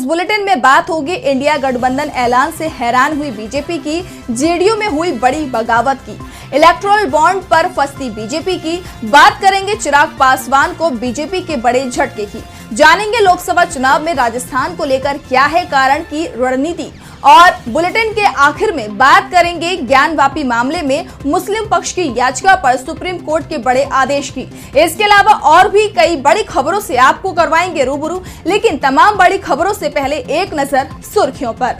इस बुलेटिन में बात होगी इंडिया गठबंधन ऐलान से हैरान हुई बीजेपी की, जेडीयू में हुई बड़ी बगावत की, इलेक्टोरल बॉन्ड पर फंसती बीजेपी की, बात करेंगे चिराग पासवान को बीजेपी के बड़े झटके की, जानेंगे लोकसभा चुनाव में राजस्थान को लेकर क्या है कारण की रणनीति, और बुलेटिन के आखिर में बात करेंगे ज्ञानवापी मामले में मुस्लिम पक्ष की याचिका पर सुप्रीम कोर्ट के बड़े आदेश की। इसके अलावा और भी कई बड़ी खबरों से आपको करवाएंगे रूबरू, लेकिन तमाम बड़ी खबरों से पहले एक नजर सुर्खियों पर।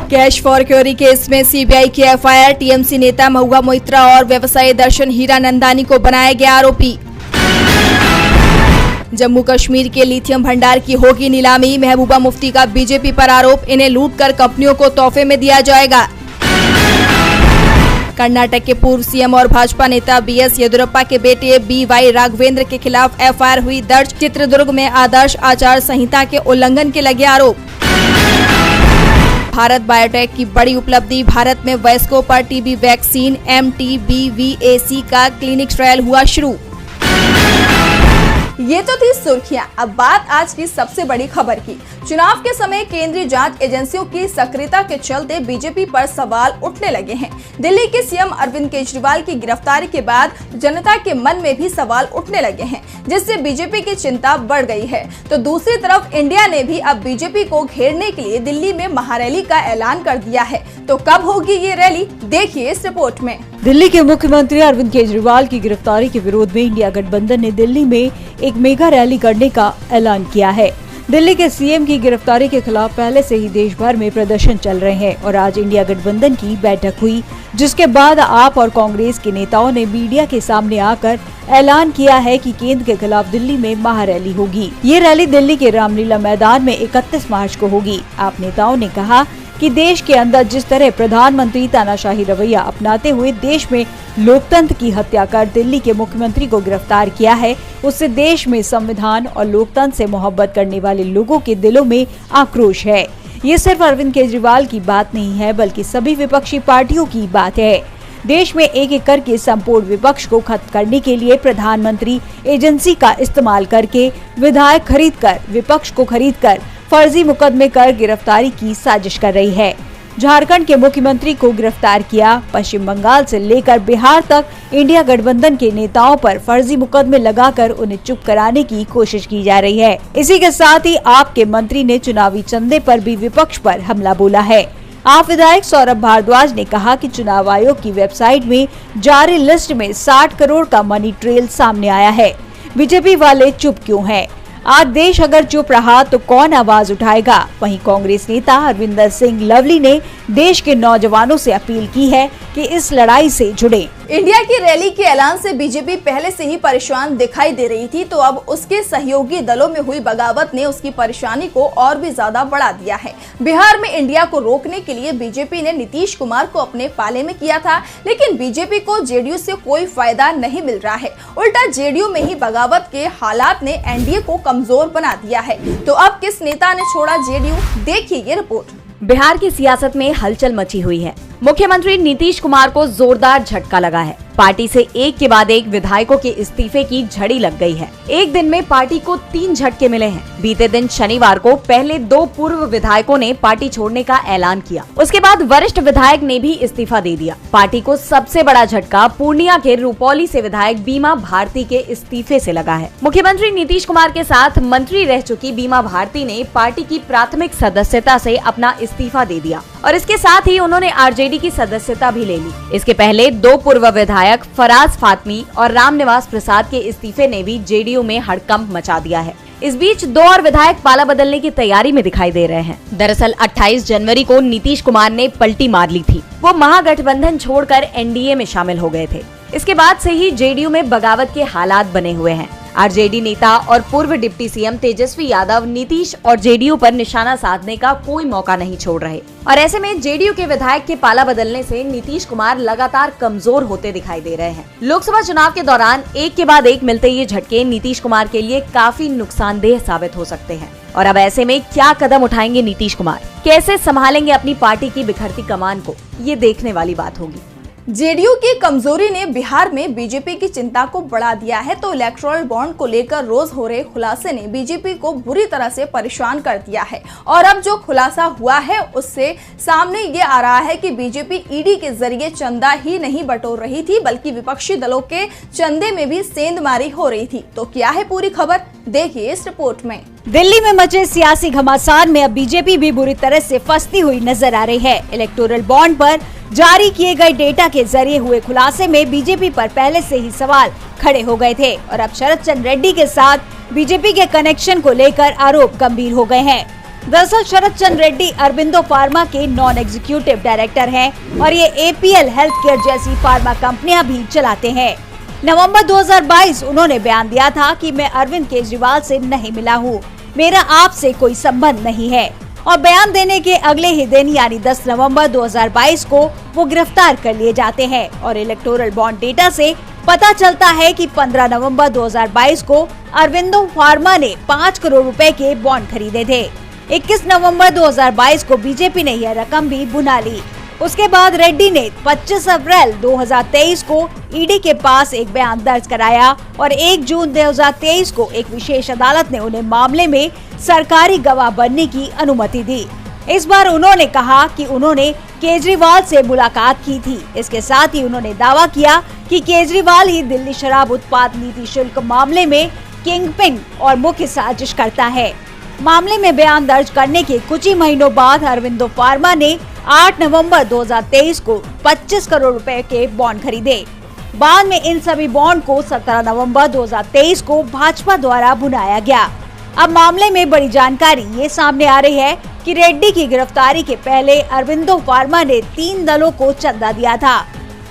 कैश फॉर क्योरी केस में सीबीआई की एफआईआर, टीएमसी नेता महुआ मोइत्रा और व्यवसायी दर्शन हीरानंदानी को बनाया गया आरोपी। जम्मू कश्मीर के लिथियम भंडार की होगी नीलामी, महबूबा मुफ्ती का बीजेपी पर आरोप, इन्हें लूटकर कंपनियों को तोहफे में दिया जाएगा। कर्नाटक के पूर्व सीएम और भाजपा नेता बीएस येदियुरप्पा के बेटे बीवाई राघवेंद्र के खिलाफ एफआईआर हुई दर्ज, चित्रदुर्ग में आदर्श आचार संहिता के उल्लंघन के लगे आरोप। भारत बायोटेक की बड़ी उपलब्धि, भारत में वयस्कों पर टीबी वैक्सीन MTBVAC का क्लिनिक ट्रायल हुआ शुरू। ये तो थी सुर्खियां। अब बात आज की सबसे बड़ी खबर की। चुनाव के समय केंद्रीय जांच एजेंसियों की सक्रियता के चलते बीजेपी पर सवाल उठने लगे हैं। दिल्ली के सीएम अरविंद केजरीवाल की गिरफ्तारी के बाद जनता के मन में भी सवाल उठने लगे हैं, जिससे बीजेपी की चिंता बढ़ गई है। तो दूसरी तरफ इंडिया ने भी अब बीजेपी को घेरने के लिए दिल्ली में महारैली का ऐलान कर दिया है। तो कब होगी ये रैली, देखिए इस रिपोर्ट में। दिल्ली के मुख्यमंत्री अरविंद केजरीवाल की गिरफ्तारी के विरोध में इंडिया गठबंधन ने दिल्ली में एक मेगा रैली करने का ऐलान किया है। दिल्ली के सीएम की गिरफ्तारी के खिलाफ पहले से ही देश भर में प्रदर्शन चल रहे हैं और आज इंडिया गठबंधन की बैठक हुई, जिसके बाद आप और कांग्रेस के नेताओं ने मीडिया के सामने आकर ऐलान किया है कि केंद्र के खिलाफ दिल्ली में महारैली होगी। ये रैली दिल्ली के रामलीला मैदान में 31 मार्च को होगी। आप नेताओं ने कहा कि देश के अंदर जिस तरह प्रधानमंत्री तानाशाही रवैया अपनाते हुए देश में लोकतंत्र की हत्या कर दिल्ली के मुख्यमंत्री को गिरफ्तार किया है, उससे देश में संविधान और लोकतंत्र से मोहब्बत करने वाले लोगों के दिलों में आक्रोश है। ये सिर्फ अरविंद केजरीवाल की बात नहीं है, बल्कि सभी विपक्षी पार्टियों की बात है। देश में एक एक करके संपूर्ण विपक्ष को खत्म करने के लिए प्रधानमंत्री एजेंसी का इस्तेमाल करके विधायक खरीदकर, विपक्ष को खरीदकर फर्जी मुकदमे कर गिरफ्तारी की साजिश कर रही है। झारखंड के मुख्यमंत्री को गिरफ्तार किया, पश्चिम बंगाल से लेकर बिहार तक इंडिया गठबंधन के नेताओं पर फर्जी मुकदमे लगाकर उन्हें चुप कराने की कोशिश की जा रही है। इसी के साथ ही आप के मंत्री ने चुनावी चंदे पर भी विपक्ष पर हमला बोला है। आप विधायक सौरभ भारद्वाज ने कहा कि चुनाव आयोग की वेबसाइट में जारी लिस्ट में 60 करोड़ का मनी ट्रेल सामने आया है। बीजेपी वाले चुप क्यों हैं? आज देश अगर चुप रहा तो कौन आवाज उठाएगा? वहीं कांग्रेस नेता हरविंदर सिंह लवली ने देश के नौजवानों से अपील की है कि इस लड़ाई से जुड़े। इंडिया की रैली के ऐलान से बीजेपी पहले से ही परेशान दिखाई दे रही थी, तो अब उसके सहयोगी दलों में हुई बगावत ने उसकी परेशानी को और भी ज्यादा बढ़ा दिया है। बिहार में इंडिया को रोकने के लिए बीजेपी ने नीतीश कुमार को अपने पाले में किया था, लेकिन बीजेपी को जेडीयू से कोई फायदा नहीं मिल रहा है। उल्टा जेडीयू में ही बगावत के हालात ने एनडीए को कमजोर बना दिया है। तो अब किस नेता ने छोड़ा जेडीयू, देखिए ये रिपोर्ट। बिहार की सियासत में हलचल मची हुई है। मुख्यमंत्री नीतीश कुमार को जोरदार झटका लगा है। पार्टी से एक के बाद एक विधायकों के इस्तीफे की झड़ी लग गई है। एक दिन में पार्टी को 3 झटके मिले हैं। बीते दिन शनिवार को पहले 2 पूर्व विधायकों ने पार्टी छोड़ने का ऐलान किया। उसके बाद वरिष्ठ विधायक ने भी इस्तीफा दे दिया। पार्टी को सबसे बड़ा झटका पूर्णिया के रुपौली से विधायक बीमा भारती के इस्तीफे से लगा है। मुख्यमंत्री नीतीश कुमार के साथ मंत्री रह चुकी बीमा भारती ने पार्टी की प्राथमिक सदस्यता से अपना इस्तीफा दे दिया और इसके साथ ही उन्होंने आरजेडी की सदस्यता भी ले ली। इसके पहले 2 पूर्व विधायक फराज फातमी और रामनिवास प्रसाद के इस्तीफे ने भी जेडीयू में हड़कंप मचा दिया है। इस बीच 2 और विधायक पाला बदलने की तैयारी में दिखाई दे रहे हैं। दरअसल 28 जनवरी को नीतीश कुमार ने पलटी मार ली थी। वो महागठबंधन छोड़कर एनडीए में शामिल हो गए थे। इसके बाद से ही जेडीयू में बगावत के हालात बने हुए हैं। आरजेडी नेता और पूर्व डिप्टी सीएम तेजस्वी यादव नीतीश और जेडीयू पर निशाना साधने का कोई मौका नहीं छोड़ रहे और ऐसे में जेडीयू के विधायक के पाला बदलने से नीतीश कुमार लगातार कमजोर होते दिखाई दे रहे हैं। लोकसभा चुनाव के दौरान एक के बाद एक मिलते ये झटके नीतीश कुमार के लिए काफी नुकसानदेह साबित हो सकते हैं। और अब ऐसे में क्या कदम उठाएंगे नीतीश कुमार, कैसे संभालेंगे अपनी पार्टी की बिखरती कमान को, ये देखने वाली बात होगी। जेडीयू की कमजोरी ने बिहार में बीजेपी की चिंता को बढ़ा दिया है, तो इलेक्टोरल बॉन्ड को लेकर रोज हो रहे खुलासे ने बीजेपी को बुरी तरह से परेशान कर दिया है। और अब जो खुलासा हुआ है उससे सामने ये आ रहा है कि बीजेपी ईडी के जरिए चंदा ही नहीं बटोर रही थी, बल्कि विपक्षी दलों के चंदे में भी सेंधमारी हो रही थी। तो क्या है पूरी खबर, देखिए इस रिपोर्ट में। दिल्ली में मचे सियासी घमासान में अब बीजेपी भी बुरी तरह से फंसती हुई नजर आ रही है। इलेक्टोरल बॉन्ड पर जारी किए गए डेटा के जरिए हुए खुलासे में बीजेपी पर पहले से ही सवाल खड़े हो गए थे और अब शरद चंद्र रेड्डी के साथ बीजेपी के कनेक्शन को लेकर आरोप गंभीर हो गए हैं। दरअसल शरद चंद्र रेड्डी अरबिंदो फार्मा के नॉन एग्जीक्यूटिव डायरेक्टर हैं और ये एपीएल हेल्थ केयर जैसी फार्मा कंपनियां भी चलाते हैं। नवंबर 2022 उन्होंने बयान दिया था कि मैं अरविंद केजरीवाल से नहीं मिला हूँ, मेरा आपसे कोई संबंध नहीं है। और बयान देने के अगले ही दिन यानी 10 नवंबर 2022 को वो गिरफ्तार कर लिए जाते हैं और इलेक्टोरल बॉन्ड डेटा से पता चलता है कि 15 नवंबर 2022 को अरविंदो फार्मा ने 5 करोड़ रुपए के बॉन्ड खरीदे थे। 21 नवंबर 2022 को बीजेपी ने यह रकम भी बुना ली। उसके बाद रेड्डी ने 25 अप्रैल 2023 को ईडी के पास एक बयान दर्ज कराया और 1 जून 2023 को एक विशेष अदालत ने उन्हें मामले में सरकारी गवाह बनने की अनुमति दी। इस बार उन्होंने कहा कि उन्होंने केजरीवाल से मुलाकात की थी। इसके साथ ही उन्होंने दावा किया कि केजरीवाल ही दिल्ली शराब उत्पाद नीति शुल्क मामले में किंगपिन और मुख्य साजिश करता है। मामले में बयान दर्ज करने के कुछ ही महीनों बाद अरविंदो फार्मा ने 8 नवंबर 2023 को 25 करोड़ रुपए के बॉन्ड खरीदे। बाद में इन सभी बॉन्ड को 17 नवंबर 2023 को भाजपा द्वारा बुनाया गया। अब मामले में बड़ी जानकारी ये सामने आ रही है कि रेड्डी की गिरफ्तारी के पहले अरविंदो फार्मा ने 3 दलों को चंदा दिया था,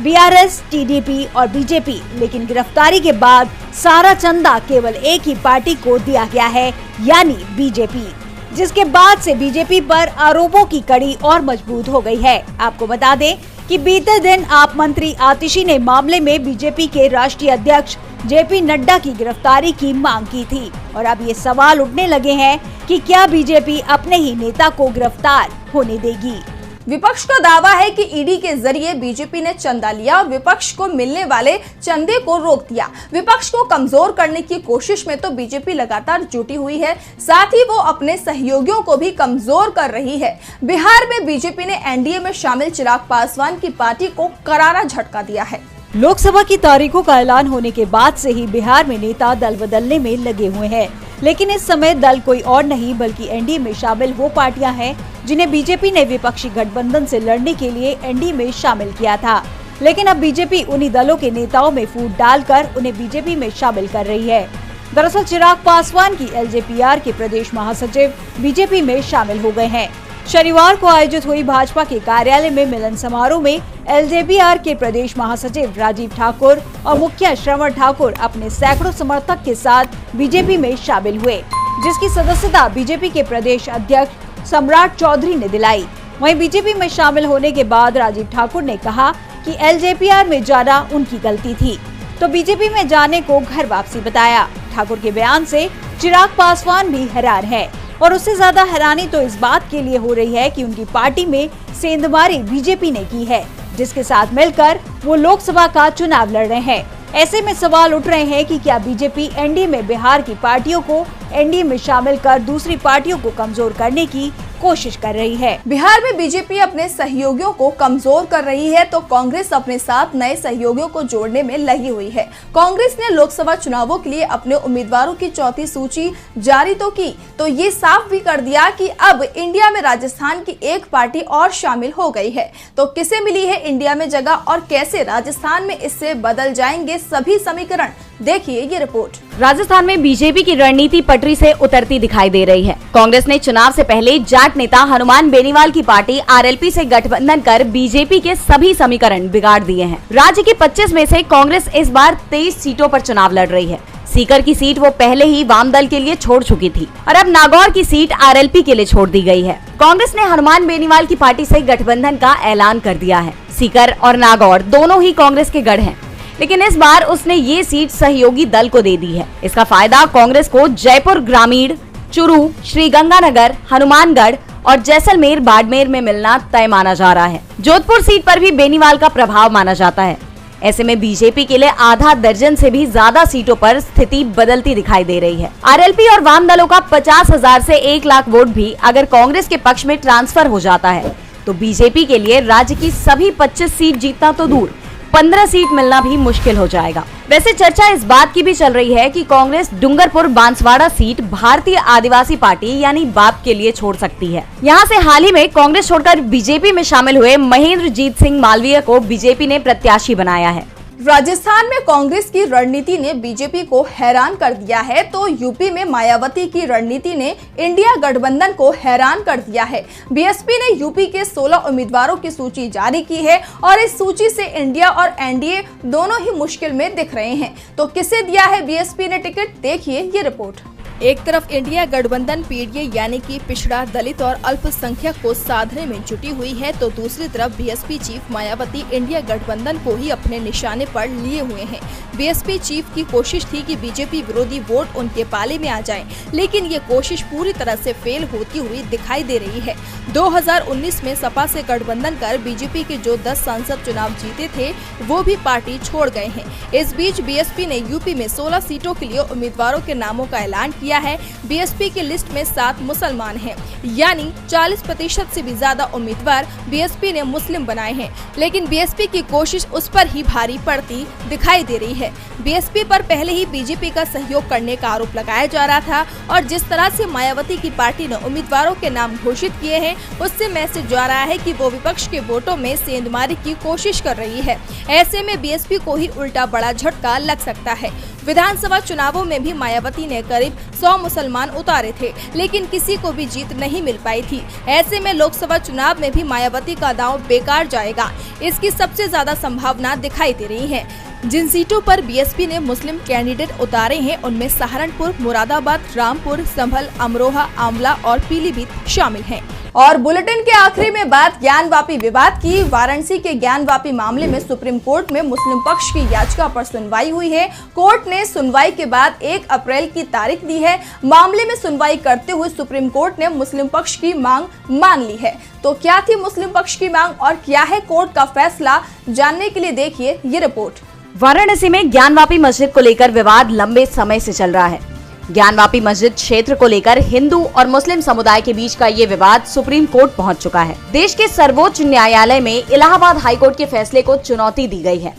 बीआरएस, टीडीपी और बीजेपी। लेकिन गिरफ्तारी के बाद सारा चंदा केवल एक ही पार्टी को दिया गया है, यानी बीजेपी, जिसके बाद से बीजेपी पर आरोपों की कड़ी और मजबूत हो गई है। आपको बता दें कि बीते दिन आप मंत्री आतिशी ने मामले में बीजेपी के राष्ट्रीय अध्यक्ष जेपी नड्डा की गिरफ्तारी की मांग की थी और अब ये सवाल उठने लगे हैं कि क्या बीजेपी अपने ही नेता को गिरफ्तार होने देगी। विपक्ष का दावा है कि ईडी के जरिए बीजेपी ने चंदा लिया और विपक्ष को मिलने वाले चंदे को रोक दिया। विपक्ष को कमजोर करने की कोशिश में तो बीजेपी लगातार जुटी हुई है, साथ ही वो अपने सहयोगियों को भी कमजोर कर रही है। बिहार में बीजेपी ने एनडीए में शामिल चिराग पासवान की पार्टी को करारा झटका दिया है। लोकसभा की तारीखों का ऐलान होने के बाद से ही बिहार में नेता दल बदलने में लगे हुए हैं, लेकिन इस समय दल कोई और नहीं बल्कि एनडीए में शामिल वो पार्टियां हैं जिन्हें बीजेपी ने विपक्षी गठबंधन से लड़ने के लिए एनडीए में शामिल किया था। लेकिन अब बीजेपी उन्हीं दलों के नेताओं में फूट डालकर उन्हें बीजेपी में शामिल कर रही है। दरअसल चिराग पासवान की एलजेपीआर के प्रदेश महासचिव बीजेपी में शामिल हो गए हैं। शनिवार को आयोजित हुई भाजपा के कार्यालय में मिलन समारोह में एलजेपीआर के प्रदेश महासचिव राजीव ठाकुर और मुखिया श्रवण ठाकुर अपने सैकड़ों समर्थक के साथ बीजेपी में शामिल हुए, जिसकी सदस्यता बीजेपी के प्रदेश अध्यक्ष सम्राट चौधरी ने दिलाई। वहीं बीजेपी में शामिल होने के बाद राजीव ठाकुर ने कहा कि एलजेपीआर में जाना उनकी गलती थी, तो बीजेपी में जाने को घर वापसी बताया। ठाकुर के बयान से चिराग पासवान भी हैरान है और उससे ज्यादा हैरानी तो इस बात के लिए हो रही है कि उनकी पार्टी में सेंधमारी बीजेपी ने की है, जिसके साथ मिलकर वो लोकसभा का चुनाव लड़ रहे हैं। ऐसे में सवाल उठ रहे हैं कि क्या बीजेपी एनडीए में बिहार की पार्टियों को एनडीए में शामिल कर दूसरी पार्टियों को कमजोर करने की कोशिश कर रही है। बिहार में बीजेपी अपने सहयोगियों को कमजोर कर रही है तो कांग्रेस अपने साथ नए सहयोगियों को जोड़ने में लगी हुई है। कांग्रेस ने लोकसभा चुनावों के लिए अपने उम्मीदवारों की चौथी सूची जारी तो की, तो ये साफ भी कर दिया कि अब इंडिया में राजस्थान की एक पार्टी और शामिल हो गई है। तो किसे मिली है इंडिया में जगह और कैसे राजस्थान में इससे बदल जाएंगे सभी समीकरण, देखिए ये रिपोर्ट। राजस्थान में बीजेपी की रणनीति पटरी से उतरती दिखाई दे रही है। कांग्रेस ने चुनाव से पहले जाट नेता हनुमान बेनीवाल की पार्टी आरएलपी से गठबंधन कर बीजेपी के सभी समीकरण बिगाड़ दिए हैं। राज्य की 25 में से कांग्रेस इस बार 23 सीटों पर चुनाव लड़ रही है। सीकर की सीट वो पहले ही वाम दल के लिए छोड़ चुकी थी और अब नागौर की सीट आरएलपी के लिए छोड़ दी गई है। कांग्रेस ने हनुमान बेनीवाल की पार्टी से गठबंधन का ऐलान कर दिया है। सीकर और नागौर दोनों ही कांग्रेस के गढ़ हैं, लेकिन इस बार उसने ये सीट सहयोगी दल को दे दी है। इसका फायदा कांग्रेस को जयपुर ग्रामीण, चुरू, श्रीगंगानगर, हनुमानगढ़ और जैसलमेर बाड़मेर में मिलना तय माना जा रहा है। जोधपुर सीट पर भी बेनीवाल का प्रभाव माना जाता है। ऐसे में बीजेपी के लिए आधा दर्जन से भी ज्यादा सीटों पर स्थिति बदलती दिखाई दे रही है। आरएलपी और वाम दलों का 50,000 से 1 लाख वोट भी अगर कांग्रेस के पक्ष में ट्रांसफर हो जाता है तो बीजेपी के लिए राज्य की सभी 25 सीट जीतना तो दूर, 15 सीट मिलना भी मुश्किल हो जाएगा। वैसे चर्चा इस बात की भी चल रही है कि कांग्रेस डूंगरपुर बांसवाड़ा सीट भारतीय आदिवासी पार्टी यानी बाप के लिए छोड़ सकती है। यहाँ से हाल ही में कांग्रेस छोड़कर बीजेपी में शामिल हुए महेंद्रजीत सिंह मालवीय को बीजेपी ने प्रत्याशी बनाया है। राजस्थान में कांग्रेस की रणनीति ने बीजेपी को हैरान कर दिया है तो यूपी में मायावती की रणनीति ने इंडिया गठबंधन को हैरान कर दिया है। बीएसपी ने यूपी के 16 उम्मीदवारों की सूची जारी की है और इस सूची से इंडिया और एनडीए दोनों ही मुश्किल में दिख रहे हैं। तो किसे दिया है बीएसपी ने टिकट, देखिए ये रिपोर्ट। एक तरफ इंडिया गठबंधन पीडीए यानी कि पिछड़ा, दलित और अल्पसंख्यक को साधने में जुटी हुई है तो दूसरी तरफ बीएसपी चीफ मायावती इंडिया गठबंधन को ही अपने निशाने पर लिए हुए हैं। बीएसपी चीफ की कोशिश थी कि बीजेपी विरोधी वोट उनके पाले में आ जाएं, लेकिन ये कोशिश पूरी तरह से फेल होती हुई दिखाई दे रही है। 2019 में सपा से गठबंधन कर बीजेपी के जो 10 सांसद चुनाव जीते थे वो भी पार्टी छोड़ गए हैं। इस बीच बीएसपी ने यूपी में 16 सीटों के लिए उम्मीदवारों के नामों का ऐलान किया है। बीएसपी की लिस्ट में 7 मुसलमान हैं, यानी 40% से भी ज्यादा उम्मीदवार बीएसपी ने मुस्लिम बनाए हैं, लेकिन बीएसपी की कोशिश उस पर ही भारी पड़ती दिखाई दे रही है। बीएसपी पर पहले ही बीजेपी का सहयोग करने का आरोप लगाया जा रहा था और जिस तरह से मायावती की पार्टी ने उम्मीदवारों के नाम घोषित किए हैं उससे मैसेज जा रहा है कि वो विपक्ष के वोटों में सेंधमारी की कोशिश कर रही है। ऐसे में बीएसपी को ही उल्टा बड़ा झटका लग सकता है। विधानसभा चुनावों में भी मायावती ने करीब 100 मुसलमान उतारे थे, लेकिन किसी को भी जीत नहीं मिल पाई थी। ऐसे में लोकसभा चुनाव में भी मायावती का दांव बेकार जाएगा, इसकी सबसे ज्यादा संभावना दिखाई दे रही है। जिन सीटों पर बीएसपी ने मुस्लिम कैंडिडेट उतारे हैं उनमें सहारनपुर, मुरादाबाद, रामपुर, संभल, अमरोहा, आंवला और पीलीभीत शामिल हैं। और बुलेटिन के आखिरी में बात ज्ञानवापी विवाद की। वाराणसी के ज्ञानवापी मामले में सुप्रीम कोर्ट में मुस्लिम पक्ष की याचिका पर सुनवाई हुई है। कोर्ट ने सुनवाई के बाद 1 अप्रैल की तारीख दी है। मामले में सुनवाई करते हुए सुप्रीम कोर्ट ने मुस्लिम पक्ष की मांग मान ली है। तो क्या थी मुस्लिम पक्ष की मांग और क्या है कोर्ट का फैसला, जानने के लिए देखिए ये रिपोर्ट। वाराणसी में ज्ञानवापी मस्जिद को लेकर विवाद लंबे समय से चल रहा है। ज्ञानवापी मस्जिद क्षेत्र को लेकर हिंदू और मुस्लिम समुदाय के बीच का ये विवाद सुप्रीम कोर्ट पहुंच चुका है। देश के सर्वोच्च न्यायालय में इलाहाबाद हाईकोर्ट के फैसले को चुनौती दी गई है।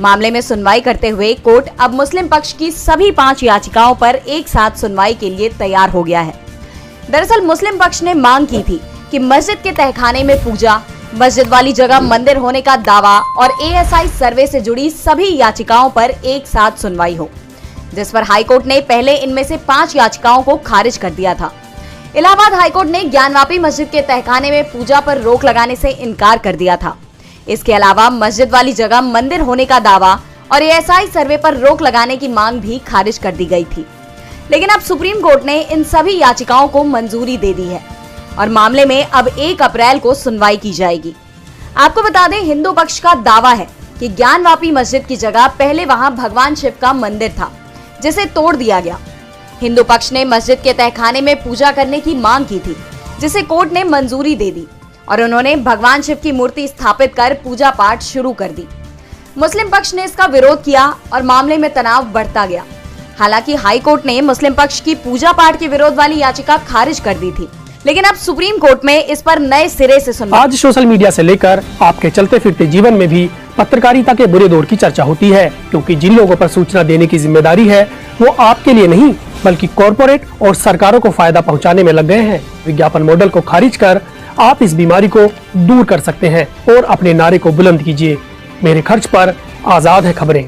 मामले में सुनवाई करते हुए कोर्ट अब मुस्लिम पक्ष की सभी 5 याचिकाओं पर एक साथ सुनवाई के लिए तैयार हो गया है। दरअसल मुस्लिम पक्ष ने मांग की थी कि मस्जिद के तहखाने में पूजा, मस्जिद वाली जगह मंदिर होने का दावा और एएसआई सर्वे से जुड़ी सभी याचिकाओं पर एक साथ सुनवाई हो, जिस पर हाईकोर्ट ने पहले इनमें से 5 याचिकाओं को खारिज कर दिया था। इलाहाबाद हाईकोर्ट ने ज्ञानवापी मस्जिद के तहखाने में पूजा पर रोक लगाने से इनकार कर दिया था। इसके अलावा मस्जिद वाली जगह मंदिर होने का दावा और एएसआई सर्वे पर रोक लगाने की मांग भी खारिज कर दी गई थी। लेकिन अब सुप्रीम कोर्ट ने इन सभी याचिकाओं को मंजूरी दे दी है और मामले में अब 1 अप्रैल को सुनवाई की जाएगी। आपको बता दें, हिंदू पक्ष का दावा है कि ज्ञानवापी मस्जिद की जगह पहले वहां भगवान शिव का मंदिर था, जिसे तोड़ दिया गया। हिंदू पक्ष ने मस्जिद के तहखाने में पूजा करने की मांग की थी, जिसे कोर्ट ने मंजूरी दे दी और उन्होंने भगवान शिव की मूर्ति स्थापित कर पूजा पाठ शुरू कर दी। मुस्लिम पक्ष ने इसका विरोध किया और मामले में तनाव बढ़ता गया। हालांकि हाईकोर्ट ने मुस्लिम पक्ष की पूजा पाठ के विरोध वाली याचिका खारिज कर दी थी, लेकिन अब सुप्रीम कोर्ट में इस पर नए सिरे से सुनवाई। आज सोशल मीडिया से लेकर आपके चलते फिरते जीवन में भी पत्रकारिता के बुरे दौर की चर्चा होती है, क्योंकि जिन लोगों पर सूचना देने की जिम्मेदारी है वो आपके लिए नहीं बल्कि कॉरपोरेट और सरकारों को फायदा पहुंचाने में लग गए हैं। विज्ञापन मॉडल को खारिज कर आप इस बीमारी को दूर कर सकते हैं और अपने नारे को बुलंद कीजिए। मेरे खर्च पर आजाद है खबरें।